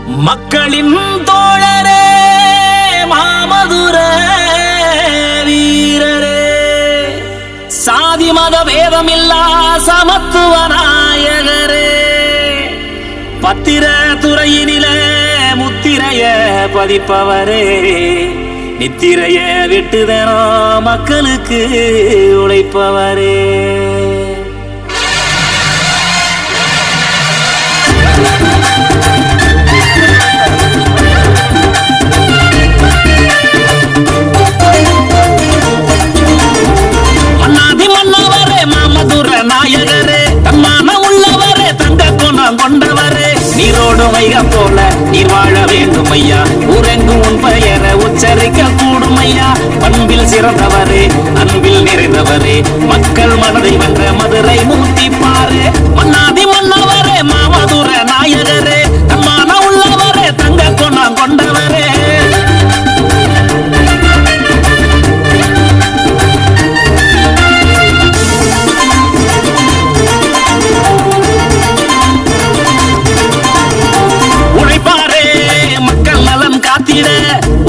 மக்களின் தோழரே மாமதுர வீரரே, சாதி மத பேதமில்லா சமத்துவ நாயகரே, பத்திர துறையினிலே முத்திரைய பதிப்பவரே, நித்திரைய விட்டுதனோ மக்களுக்கு உழைப்பவரே. நாயகரே, தன்மான உள்ளவரே, தங்க குணம் கொண்டவரே, நீரோடு வைக போல நீர் வாழ வேண்டும் ஐயா. ஊரெங்கும் உன் பெயரை உச்சரிக்க கூடும் ஐயா. பண்பில் சிறந்தவரே, அன்பில் நிறைந்தவரே, மக்கள் மனதை வென்ற மதுரை மூர்த்தி பாரு. மன்னாதி மன்னவரே மாமதுர நாயகரே, தன்மான உள்ளவரே, தங்க குணம் கொண்டவரே.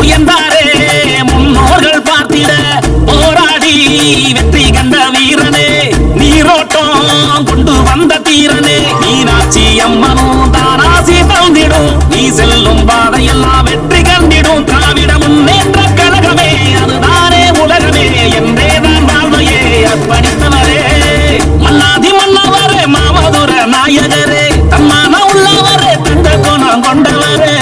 உயர்ந்தாரே முன்னோர்கள் பார்த்திட போராடி வெற்றி கண்ட வீரனே, நீரோட்டம் கொண்டு வந்த தீரனே, மீனாட்சி அம்மனும் தாராசி தந்திடும், நீ செல்லும் பாதையெல்லாம் வெற்றி கண்டிடும். திராவிட முன்னேற்ற கழகமே அதுதானே உலகமே என்றேதான் வாழ்வையே அர்ப்பணித்தவரே. மன்னாதி மன்னவரே மாமதுர நாயகரே, தன்மான உள்ளவரே, தங்க குணம் கொண்டவரே.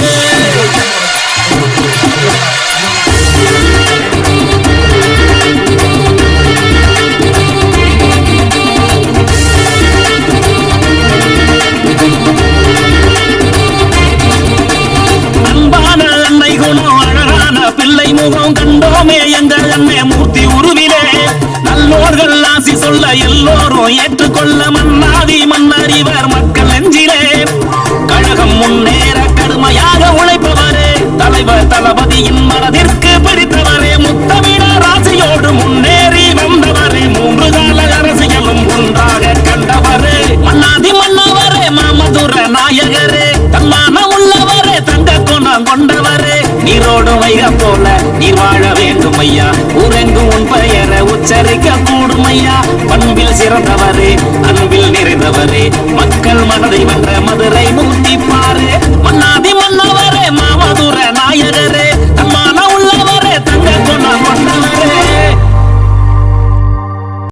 பிள்ளை முகம் கண்டோமே எங்கள் அண்ணே மூர்த்தி உருவிலே, நல்லோர்கள் ஆசி சொல்ல எல்லோரும் ஏற்றுக்கொள்ள மன்னாதி மன்னறிவர் மக்கள் நெஞ்சிலே. கழகம் முன்னேற கடுமையாக உழைப்பவரே, தலைவர் தளபதியின் மனதிற்கு பிடித்தவரே, முத்தமிழ ராசியோடு முன்னேறி வந்தவரே, மூன்று கால அரசியலும் ஒன்றாக கண்டவரே. மன்னாதி மன்னவரே மாமதுர நாயகரே, தன்மான உள்ளவரே, தங்க குணம் கொண்டவரே, நீரோடு வைக போல நீர் வாழ வேண்டும் ஐயா. ஊரெங்கும் உன் பெயரை உச்சரிக்க கூடும் ஐயா. பண்பில் சிறந்தவரே, அன்பில் நிறைந்தவரே, மக்கள் மனதை வென்ற மதுரை மூர்த்தி.